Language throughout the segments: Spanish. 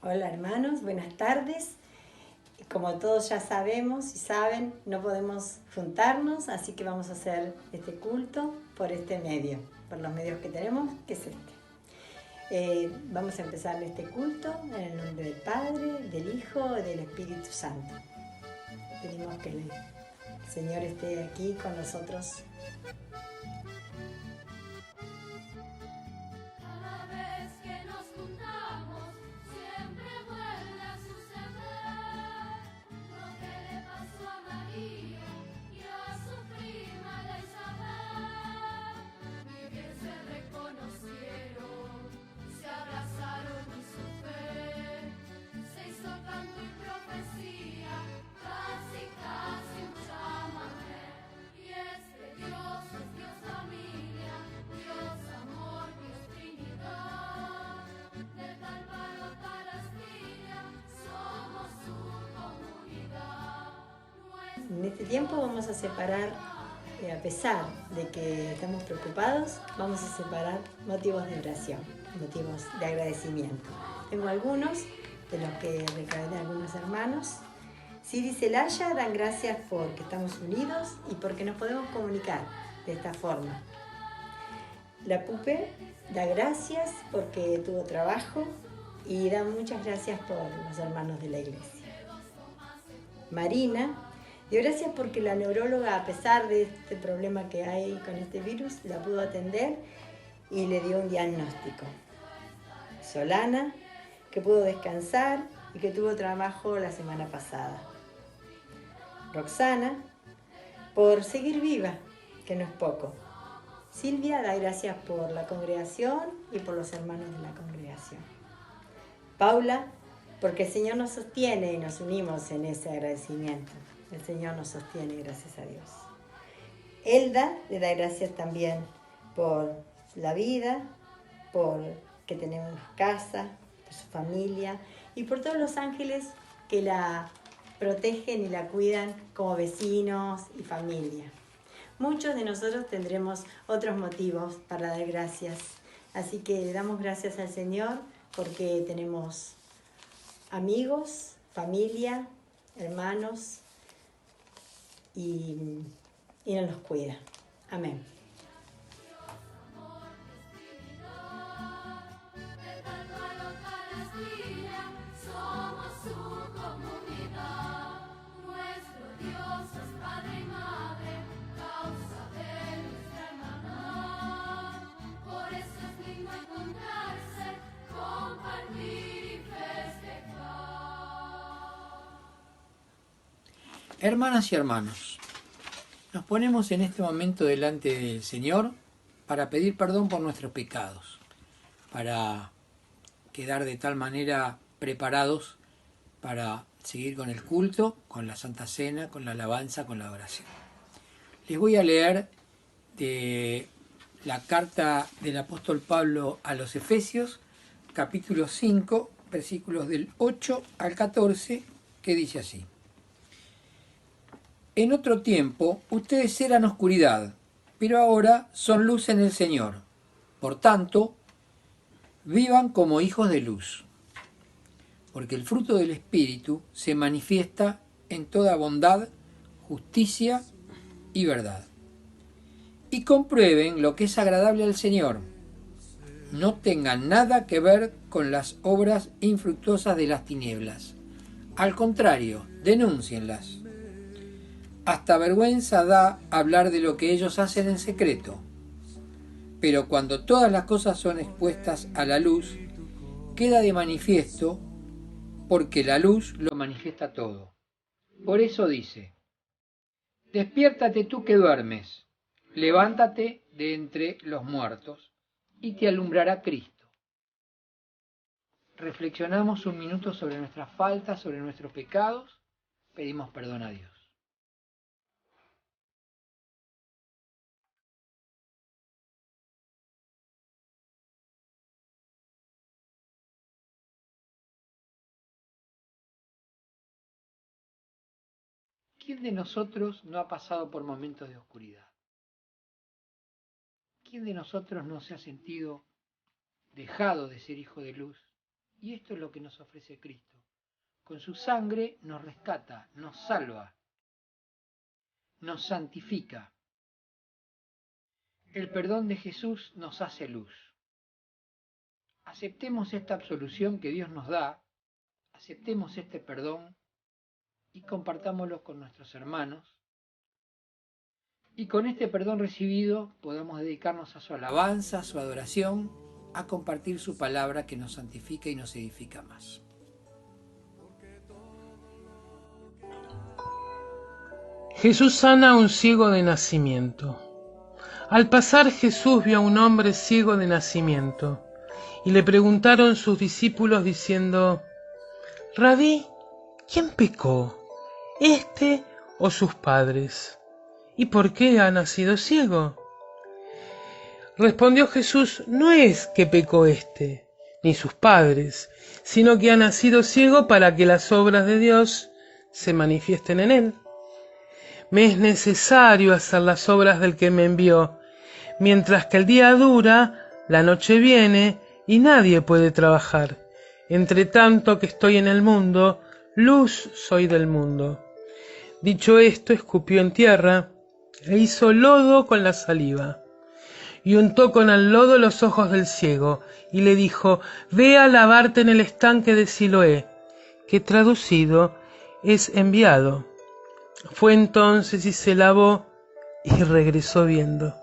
Hola hermanos, buenas tardes. Como todos ya sabemos y saben, no podemos juntarnos, así que vamos a hacer este culto por este medio, por los medios que tenemos, que es este. Vamos a empezar este culto en el nombre del Padre, del Hijo y del Espíritu Santo. Pedimos que el Señor esté aquí con nosotros. En este tiempo vamos a separar, a pesar de que estamos preocupados, vamos a separar motivos de oración, motivos de agradecimiento. Tengo algunos de los que recaben de algunos hermanos. Siri y Celaya dan gracias porque estamos unidos y porque nos podemos comunicar de esta forma. La Pupe da gracias porque tuvo trabajo y da muchas gracias por los hermanos de la iglesia. Marina dio gracias porque la neuróloga, a pesar de este problema que hay con este virus, la pudo atender y le dio un diagnóstico. Solana, que pudo descansar y que tuvo trabajo la semana pasada. Roxana, por seguir viva, que no es poco. Silvia da gracias por la congregación y por los hermanos de la congregación. Paula, porque el Señor nos sostiene y nos unimos en ese agradecimiento. El Señor nos sostiene, gracias a Dios. Elda le da gracias también por la vida, por que tenemos casa, por su familia y por todos los ángeles que la protegen y la cuidan como vecinos y familia. Muchos de nosotros tendremos otros motivos para dar gracias, así que le damos gracias al Señor porque tenemos amigos, familia, hermanos y Él nos cuida. Amén. Hermanas y hermanos, nos ponemos en este momento delante del Señor para pedir perdón por nuestros pecados, para quedar de tal manera preparados para seguir con el culto, con la Santa Cena, con la alabanza, con la oración. Les voy a leer de la carta del apóstol Pablo a los Efesios, capítulo 5, versículos del 8 al 14, que dice así. En otro tiempo ustedes eran oscuridad, pero ahora son luz en el Señor. Por tanto, vivan como hijos de luz, porque el fruto del Espíritu se manifiesta en toda bondad, justicia y verdad. Y comprueben lo que es agradable al Señor. No tengan nada que ver con las obras infructuosas de las tinieblas. Al contrario, denúncienlas. Hasta vergüenza da hablar de lo que ellos hacen en secreto. Pero cuando todas las cosas son expuestas a la luz, queda de manifiesto porque la luz lo manifiesta todo. Por eso dice, despiértate tú que duermes, levántate de entre los muertos y te alumbrará Cristo. Reflexionamos un minuto sobre nuestras faltas, sobre nuestros pecados, pedimos perdón a Dios. ¿Quién de nosotros no ha pasado por momentos de oscuridad? ¿Quién de nosotros no se ha sentido dejado de ser hijo de luz Y esto es lo que nos ofrece Cristo. Con su sangre nos rescata, nos salva, nos santifica. El perdón de Jesús nos hace luz. Aceptemos esta absolución que Dios nos da, aceptemos este perdón y compartámoslo con nuestros hermanos. Y con este perdón recibido podamos dedicarnos a su alabanza, a su adoración, a compartir su palabra que nos santifica y nos edifica más. Jesús sana a un ciego de nacimiento. Al pasar Jesús vio a un hombre ciego de nacimiento, y le preguntaron sus discípulos diciendo: Rabí, ¿quién pecó, este o sus padres? ¿Y por qué ha nacido ciego? Respondió Jesús: no es que pecó este, ni sus padres, sino que ha nacido ciego para que las obras de Dios se manifiesten en él. Me es necesario hacer las obras del que me envió. Mientras que el día dura, la noche viene y nadie puede trabajar. Entre tanto que estoy en el mundo, luz soy del mundo. Dicho esto, escupió en tierra e hizo lodo con la saliva. Y untó con el lodo los ojos del ciego, y le dijo: ve a lavarte en el estanque de Siloé, que traducido es enviado. Fue entonces y se lavó, y regresó viendo.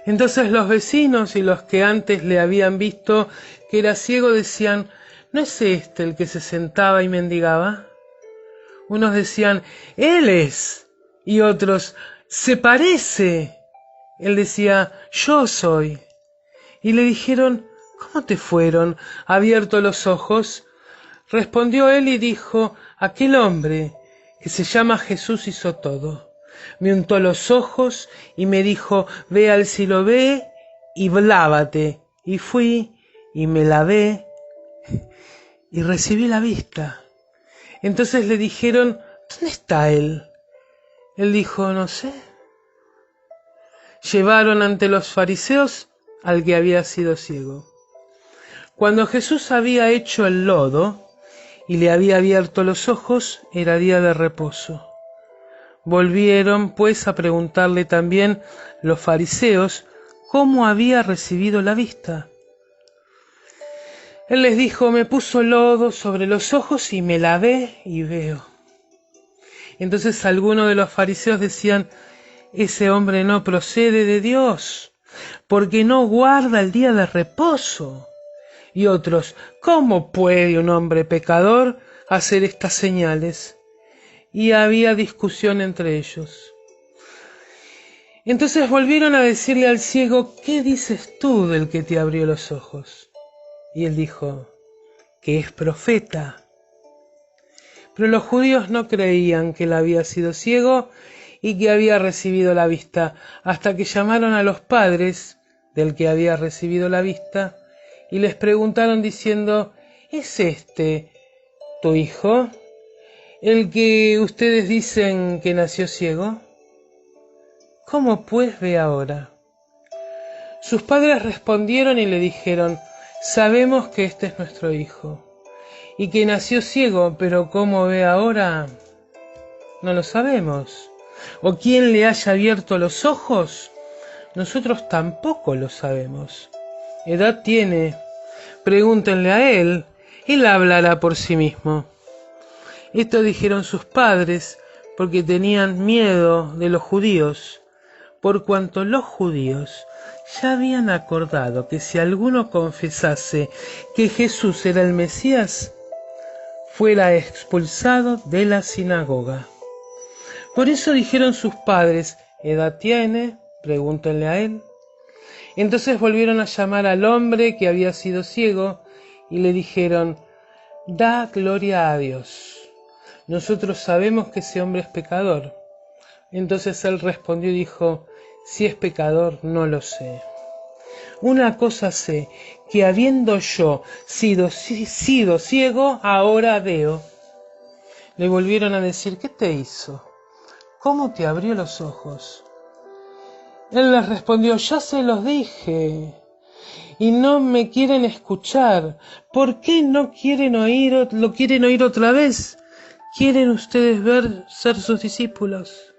Entonces los vecinos y los que antes le habían visto que era ciego decían: ¿no es este el que se sentaba y mendigaba? Unos decían: él es, y otros: se parece. Él decía: yo soy. Y le dijeron: ¿cómo te fueron abiertos los ojos? Respondió él y dijo: aquel hombre que se llama Jesús hizo todo. Me untó los ojos y me dijo: ve al Siloé y lávate. Y fui y me lavé y recibí la vista. Entonces le dijeron: ¿dónde está él? Él dijo: no sé. Llevaron ante los fariseos al que había sido ciego. Cuando Jesús había hecho el lodo y le había abierto los ojos, era día de reposo. Volvieron pues a preguntarle también los fariseos cómo había recibido la vista. Él les dijo: me puso lodo sobre los ojos y me lavé y veo. Entonces algunos de los fariseos decían: ese hombre no procede de Dios, porque no guarda el día de reposo. Y otros: ¿cómo puede un hombre pecador hacer estas señales? Y había discusión entre ellos. Entonces volvieron a decirle al ciego: ¿qué dices tú del que te abrió los ojos? Y él dijo: que es profeta. Pero los judíos no creían que él había sido ciego y que había recibido la vista, hasta que llamaron a los padres del que había recibido la vista y les preguntaron diciendo: ¿es este tu hijo, el que ustedes dicen que nació ciego? ¿Cómo pues ve ahora? Sus padres respondieron y le dijeron: sabemos que este es nuestro hijo, y que nació ciego, pero cómo ve ahora, no lo sabemos. ¿O quién le haya abierto los ojos? Nosotros tampoco lo sabemos. ¿Edad tiene? Pregúntenle a él hablará por sí mismo. Esto dijeron sus padres porque tenían miedo de los judíos, por cuanto los judíos ya habían acordado que si alguno confesase que Jesús era el Mesías, fuera expulsado de la sinagoga. Por eso dijeron sus padres: ¿edad tiene? Pregúntenle a él. Entonces volvieron a llamar al hombre que había sido ciego y le dijeron: da gloria a Dios. Nosotros sabemos que ese hombre es pecador. Entonces él respondió y dijo: si es pecador, no lo sé. Una cosa sé, que habiendo yo sido ciego, ahora veo. Le volvieron a decir: ¿qué te hizo? ¿Cómo te abrió los ojos? Él les respondió: ya se los dije, y no me quieren escuchar. ¿Por qué no quieren oír, lo quieren oír otra vez? ¿Quieren ustedes ser sus discípulos?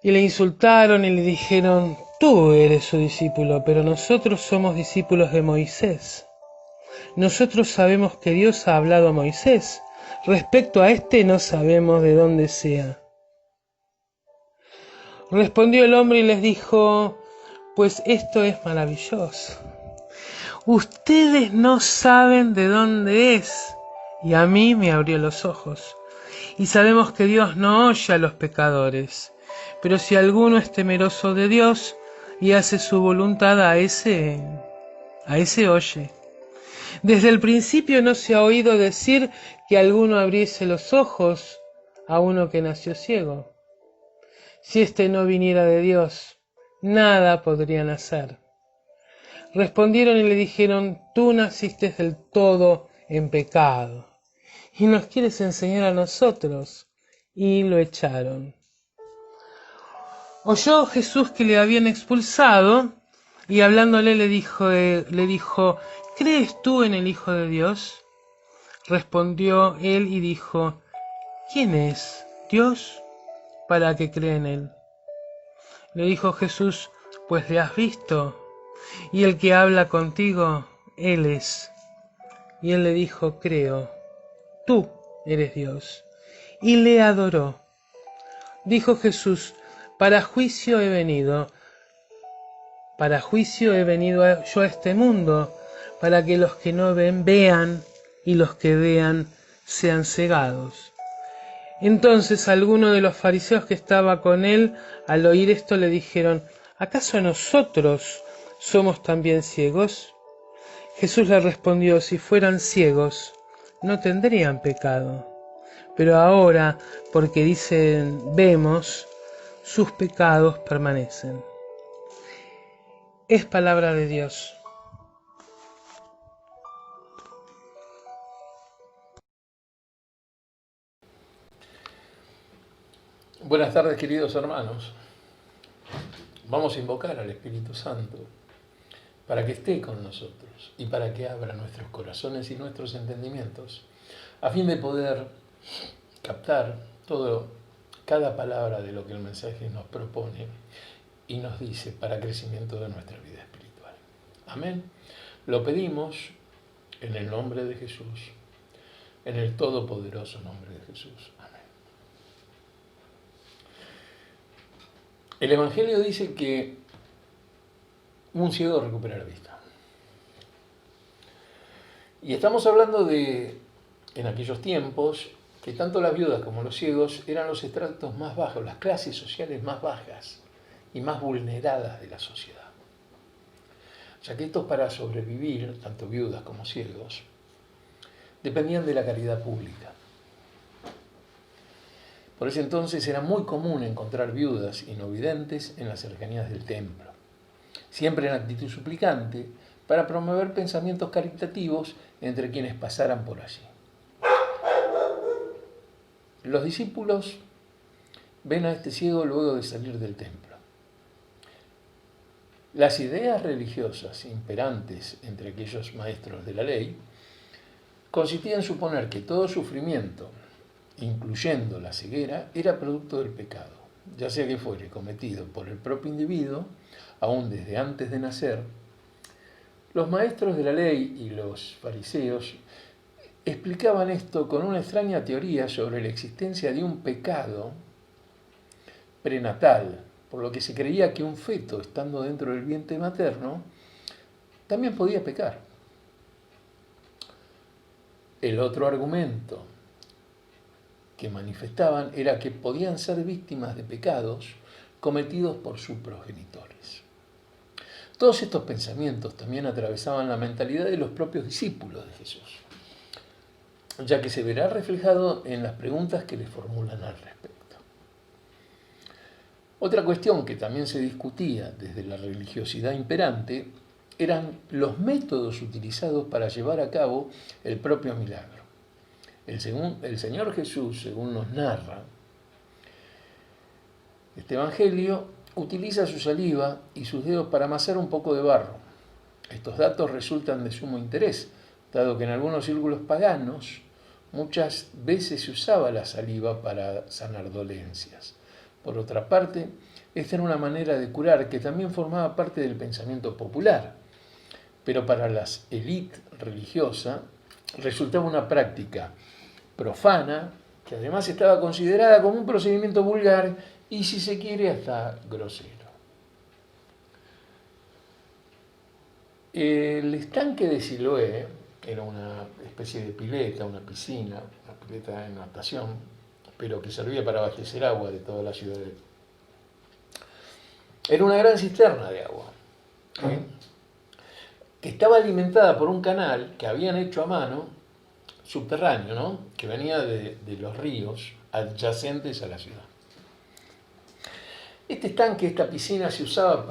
Y le insultaron y le dijeron, tú eres su discípulo, pero nosotros somos discípulos de Moisés. Nosotros sabemos que Dios ha hablado a Moisés. Respecto a este no sabemos de dónde sea. Respondió el hombre y les dijo, pues esto es maravilloso. Ustedes no saben de dónde es, y a mí me abrió los ojos. Y sabemos que Dios no oye a los pecadores, pero si alguno es temeroso de Dios y hace su voluntad, a ese oye. Desde el principio no se ha oído decir que alguno abriese los ojos a uno que nació ciego. Si éste no viniera de Dios, nada podrían hacer. Respondieron y le dijeron, tú naciste del todo en pecado, y nos quieres enseñar a nosotros. Y lo echaron. Oyó Jesús que le habían expulsado, y hablándole le dijo, ¿crees tú en el Hijo de Dios? Respondió él y dijo, ¿quién es Dios para que crea en él? Le dijo Jesús, pues le has visto, y el que habla contigo, él es. Y él le dijo, creo, tú eres Dios. Y le adoró. Dijo Jesús, para juicio he venido yo a este mundo, para que los que no ven, vean, y los que vean, sean cegados. Entonces algunos de los fariseos que estaba con él, al oír esto, le dijeron, ¿acaso nosotros somos también ciegos? Jesús le respondió, si fueran ciegos, no tendrían pecado. Pero ahora, porque dicen, vemos, sus pecados permanecen. Es palabra de Dios. Buenas tardes, queridos hermanos. Vamos a invocar al Espíritu Santo para que esté con nosotros y para que abra nuestros corazones y nuestros entendimientos, a fin de poder captar cada palabra de lo que el mensaje nos propone y nos dice para crecimiento de nuestra vida espiritual. Amén. Lo pedimos en el nombre de Jesús, en el todopoderoso nombre de Jesús. Amén. El Evangelio dice que un ciego recupera la vista. Y estamos hablando de, en aquellos tiempos, que tanto las viudas como los ciegos eran los estratos más bajos, las clases sociales más bajas y más vulneradas de la sociedad. Ya que estos, para sobrevivir, tanto viudas como ciegos, dependían de la caridad pública. Por ese entonces era muy común encontrar viudas y no videntes en las cercanías del templo, siempre en actitud suplicante, para promover pensamientos caritativos entre quienes pasaran por allí. Los discípulos ven a este ciego luego de salir del templo. Las ideas religiosas imperantes entre aquellos maestros de la ley consistían en suponer que todo sufrimiento, incluyendo la ceguera, era producto del pecado, ya sea que fuere cometido por el propio individuo, aún desde antes de nacer. Los maestros de la ley y los fariseos explicaban esto con una extraña teoría sobre la existencia de un pecado prenatal, por lo que se creía que un feto, estando dentro del vientre materno, también podía pecar. El otro argumento que manifestaban era que podían ser víctimas de pecados cometidos por sus progenitores. Todos estos pensamientos también atravesaban la mentalidad de los propios discípulos de Jesús, ya que se verá reflejado en las preguntas que les formulan al respecto. Otra cuestión que también se discutía desde la religiosidad imperante eran los métodos utilizados para llevar a cabo el propio milagro. El Señor Jesús, según nos narra este Evangelio, utiliza su saliva y sus dedos para amasar un poco de barro. Estos datos resultan de sumo interés, dado que en algunos círculos paganos muchas veces se usaba la saliva para sanar dolencias. Por otra parte, esta era una manera de curar que también formaba parte del pensamiento popular, pero para las élites religiosas resultaba una práctica profana que además estaba considerada como un procedimiento vulgar y, si se quiere, hasta grosero. El estanque de Siloé era una especie de pileta, una piscina, una pileta de natación, pero que servía para abastecer agua de toda la ciudad. Era una gran cisterna de agua, que estaba alimentada por un canal que habían hecho a mano, subterráneo, ¿no? Que venía de los ríos adyacentes a la ciudad. Este estanque, esta piscina, se usaba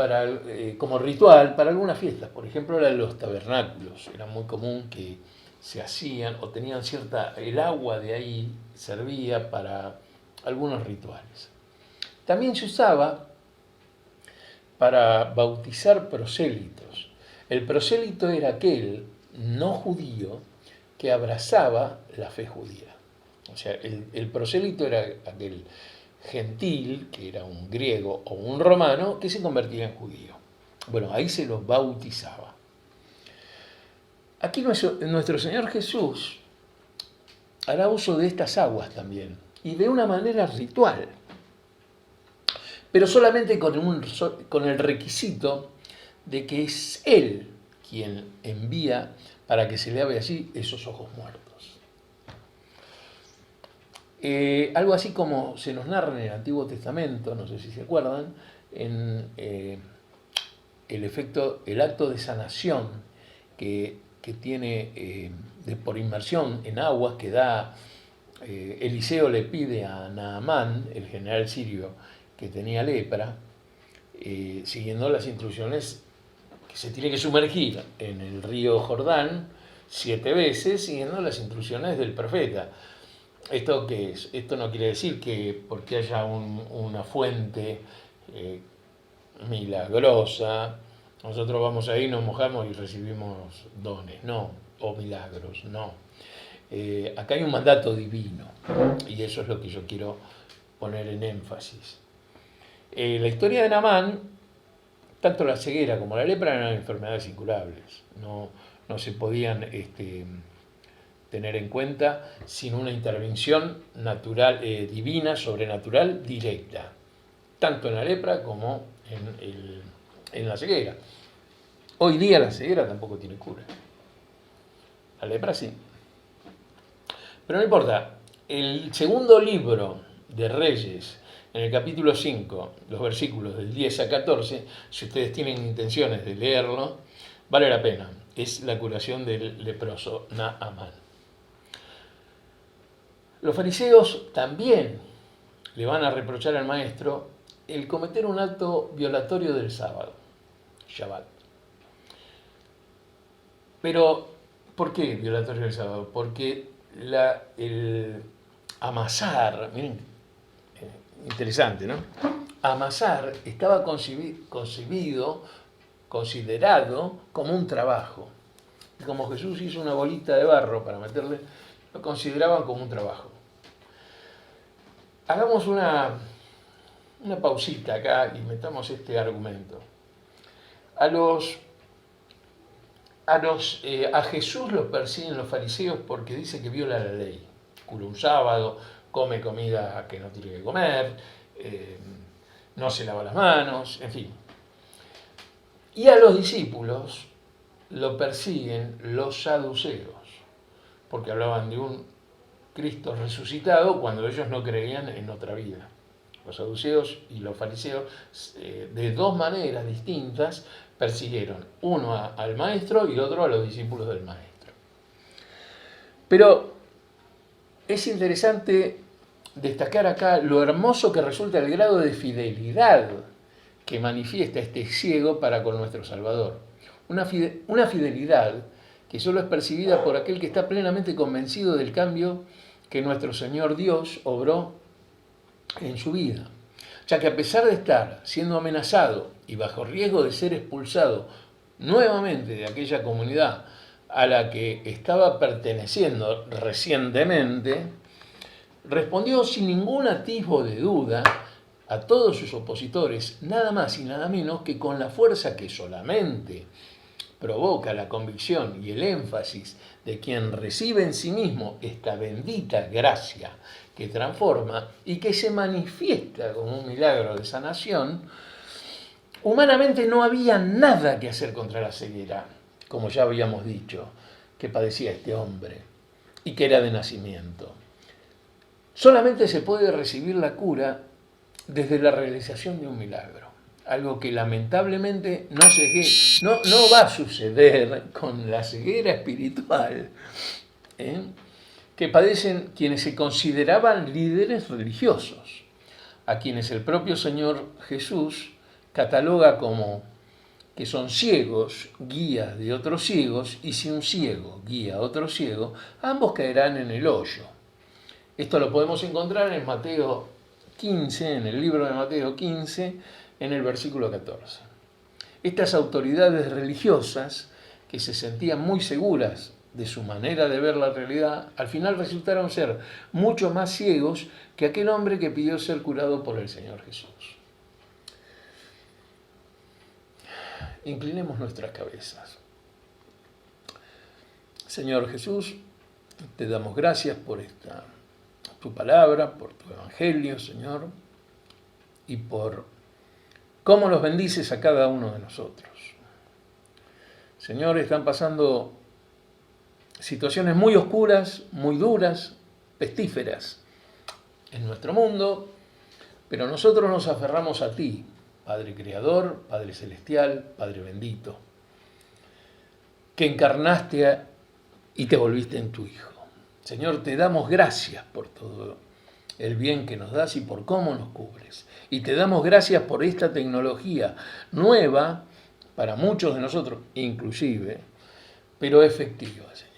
como ritual para algunas fiestas. Por ejemplo, los tabernáculos. Era muy común que se hacían o tenían el agua de ahí servía para algunos rituales. También se usaba para bautizar prosélitos. El prosélito era aquel no judío que abrazaba la fe judía. O sea, el prosélito era aquel gentil, que era un griego o un romano, que se convertía en judío. Bueno, ahí se los bautizaba. Aquí nuestro Señor Jesús hará uso de estas aguas también, y de una manera ritual, pero solamente con el requisito de que es Él quien envía para que se le abra así esos ojos muertos. Algo así como se nos narra en el Antiguo Testamento, no sé si se acuerdan, en el acto de sanación que tiene por inmersión en aguas que da Eliseo le pide a Naamán, el general sirio que tenía lepra, siguiendo las instrucciones que se tiene que sumergir en el río Jordán 7 veces, siguiendo las instrucciones del profeta. ¿Esto qué es? Esto no quiere decir que porque haya una fuente milagrosa, nosotros vamos ahí, nos mojamos y recibimos dones, no, o milagros, no. Acá hay un mandato divino, y eso es lo que yo quiero poner en énfasis. La historia de Naamán, tanto la ceguera como la lepra eran enfermedades incurables, no se podían tener en cuenta sin una intervención natural, divina, sobrenatural, directa, tanto en la lepra como en la ceguera. Hoy día la ceguera tampoco tiene cura. La lepra sí. Pero no importa. El segundo libro de Reyes, en el capítulo 5, los versículos del 10 a 14, si ustedes tienen intenciones de leerlo, vale la pena. Es la curación del leproso Naamán. Los fariseos también le van a reprochar al maestro el cometer un acto violatorio del sábado, Shabbat. Pero, ¿por qué violatorio del sábado? Porque el amasar, miren, interesante, ¿no? Amasar estaba considerado como un trabajo. Y como Jesús hizo una bolita de barro para meterle, lo consideraban como un trabajo. Hagamos una pausita acá y metamos este argumento. A Jesús los persiguen los fariseos porque dice que viola la ley. Cura un sábado, come comida que no tiene que comer, no se lava las manos, en fin. Y a los discípulos lo persiguen los saduceos, porque hablaban de un Cristo resucitado cuando ellos no creían en otra vida. Los saduceos y los fariseos, de dos maneras distintas, persiguieron, uno al maestro y otro a los discípulos del maestro. Pero es interesante destacar acá lo hermoso que resulta el grado de fidelidad que manifiesta este ciego para con nuestro Salvador. Una fidelidad que solo es percibida por aquel que está plenamente convencido del cambio que nuestro Señor Dios obró en su vida. ya que a pesar de estar siendo amenazado y bajo riesgo de ser expulsado nuevamente de aquella comunidad a la que estaba perteneciendo recientemente, respondió sin ningún atisbo de duda a todos sus opositores, nada más y nada menos que con la fuerza que solamente provoca la convicción y el énfasis de quien recibe en sí mismo esta bendita gracia que transforma y que se manifiesta como un milagro de sanación. Humanamente no había nada que hacer contra la ceguera, como ya habíamos dicho, que padecía este hombre y que era de nacimiento. Solamente se puede recibir la cura desde la realización de un milagro, algo que lamentablemente no va a suceder con la ceguera espiritual que padecen quienes se consideraban líderes religiosos, a quienes el propio Señor Jesús cataloga como que son ciegos, guías de otros ciegos, y si un ciego guía a otro ciego, ambos caerán en el hoyo. Esto lo podemos encontrar en Mateo 15, en el libro de Mateo 15, en el versículo 14. Estas autoridades religiosas, que se sentían muy seguras de su manera de ver la realidad, al final resultaron ser mucho más ciegos que aquel hombre que pidió ser curado por el Señor Jesús. Inclinemos nuestras cabezas. Señor Jesús, te damos gracias por tu palabra, por tu evangelio, Señor, y por cómo los bendices a cada uno de nosotros. Señor, están pasando situaciones muy oscuras, muy duras, pestíferas en nuestro mundo, pero nosotros nos aferramos a ti, Padre Creador, Padre Celestial, Padre Bendito, que encarnaste y te volviste en tu Hijo. Señor, te damos gracias por todo el bien que nos das y por cómo nos cubres. Y te damos gracias por esta tecnología nueva para muchos de nosotros, inclusive, pero efectiva, Señor.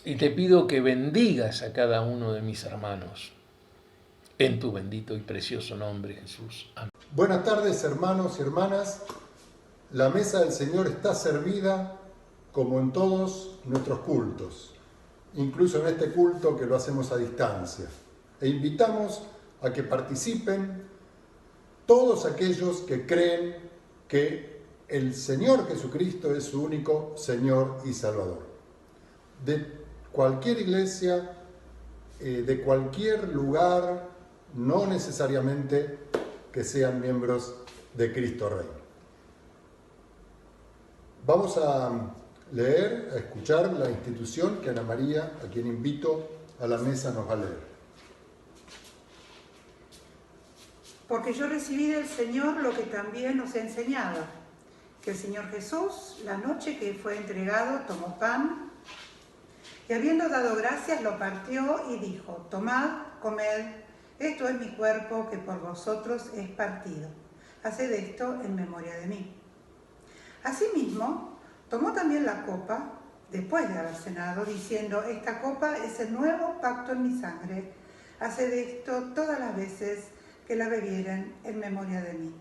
Y te pido que bendigas a cada uno de mis hermanos, en tu bendito y precioso nombre, Jesús. Amén. Buenas tardes, hermanos y hermanas. La mesa del Señor está servida como en todos nuestros cultos, incluso en este culto que lo hacemos a distancia. E invitamos a que participen todos aquellos que creen que el Señor Jesucristo es su único Señor y Salvador. De cualquier iglesia, de cualquier lugar, no necesariamente que sean miembros de Cristo Rey. Vamos a leer, a escuchar la institución que Ana María, a quien invito a la mesa, nos va a leer. Porque yo recibí del Señor lo que también os he enseñado, que el Señor Jesús, la noche que fue entregado, tomó pan, y habiendo dado gracias, lo partió y dijo: tomad, comed, esto es mi cuerpo que por vosotros es partido. Haced esto en memoria de mí. Asimismo, tomó también la copa, después de haber cenado, diciendo: esta copa es el nuevo pacto en mi sangre. Haced esto todas las veces que la bebieren en memoria de mí.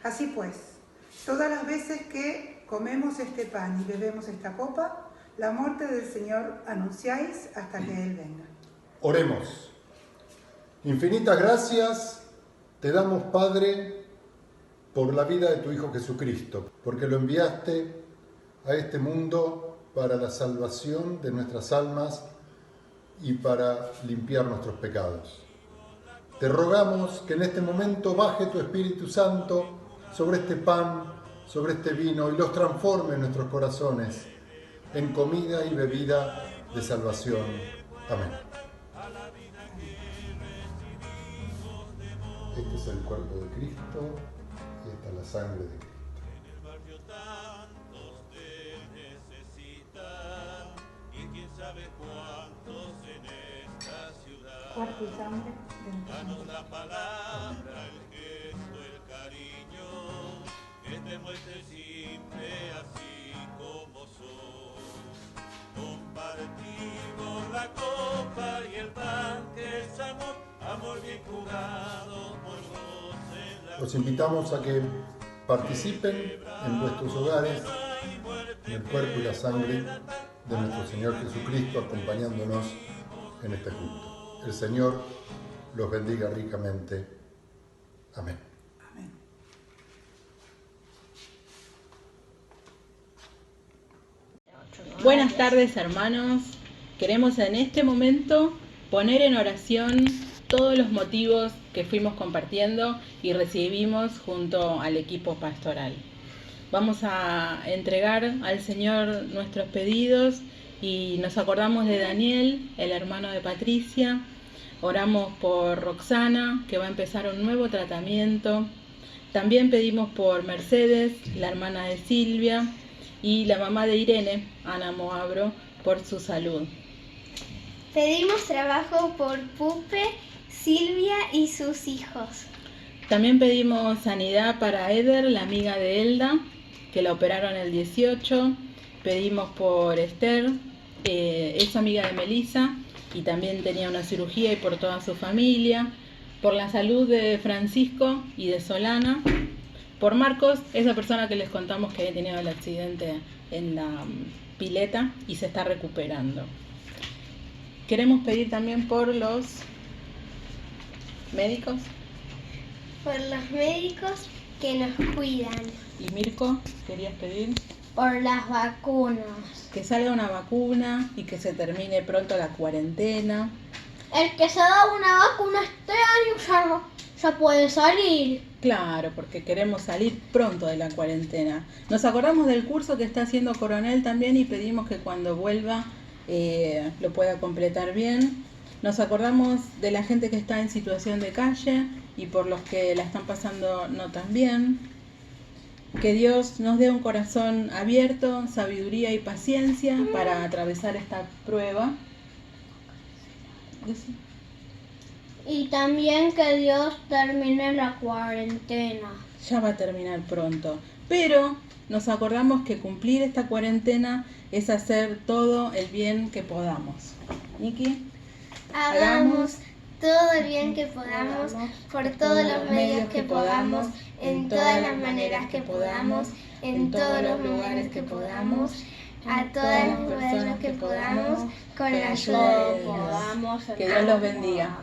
Así pues, todas las veces que comemos este pan y bebemos esta copa, la muerte del Señor anunciáis hasta que Él venga. Oremos. Infinitas gracias te damos, Padre, por la vida de tu Hijo Jesucristo, porque lo enviaste a este mundo para la salvación de nuestras almas y para limpiar nuestros pecados. Te rogamos que en este momento baje tu Espíritu Santo sobre este pan, sobre este vino, y los transforme en nuestros corazones en comida y bebida de salvación. Amén. Este es el cuerpo de Cristo y esta es la sangre de Cristo. En el barrio tantos te necesitan y quién sabe cuántos en esta ciudad. Cuerpo y sangre. Danos la palabra, el gesto, el cariño, que te muestre simple así como sos. Compartimos la copa y el pan que es amor, amor bien jugado por vos. Los invitamos a que participen en vuestros hogares en el cuerpo y la sangre de nuestro Señor Jesucristo, acompañándonos en este culto. El Señor los bendiga ricamente. Amén. Buenas tardes, hermanos. Queremos en este momento poner en oración todos los motivos que fuimos compartiendo y recibimos junto al equipo pastoral. Vamos a entregar al Señor nuestros pedidos y nos acordamos de Daniel, el hermano de Patricia. Oramos por Roxana, que va a empezar un nuevo tratamiento. También pedimos por Mercedes, la hermana de Silvia, y la mamá de Irene, Ana Moabro, por su salud. Pedimos trabajo por Pupe, Silvia y sus hijos. También pedimos sanidad para Eder, la amiga de Elda, que la operaron el 18. Pedimos por Esther, es amiga de Melissa y también tenía una cirugía, y por toda su familia. Por la salud de Francisco y de Solana. Por Marcos, esa persona que les contamos que había tenido el accidente en la pileta y se está recuperando. Queremos pedir también por los médicos. Por los médicos que nos cuidan. Y Mirko, ¿querías pedir? Por las vacunas. Que salga una vacuna y que se termine pronto la cuarentena. El que se da una vacuna este año ya puede salir. Claro, porque queremos salir pronto de la cuarentena. Nos acordamos del curso que está haciendo Coronel también y pedimos que cuando vuelva lo pueda completar bien. Nos acordamos de la gente que está en situación de calle y por los que la están pasando no tan bien. Que Dios nos dé un corazón abierto, sabiduría y paciencia para atravesar esta prueba. Y también que Dios termine la cuarentena. Ya va a terminar pronto. Pero nos acordamos que cumplir esta cuarentena es hacer todo el bien que podamos. Niki, Hagamos todo el bien que podamos, por todos los medios que podamos, en todas las maneras que podamos, en todos los lugares que podamos, a todas las personas que podamos, con la ayuda de Dios. Que Dios los bendiga.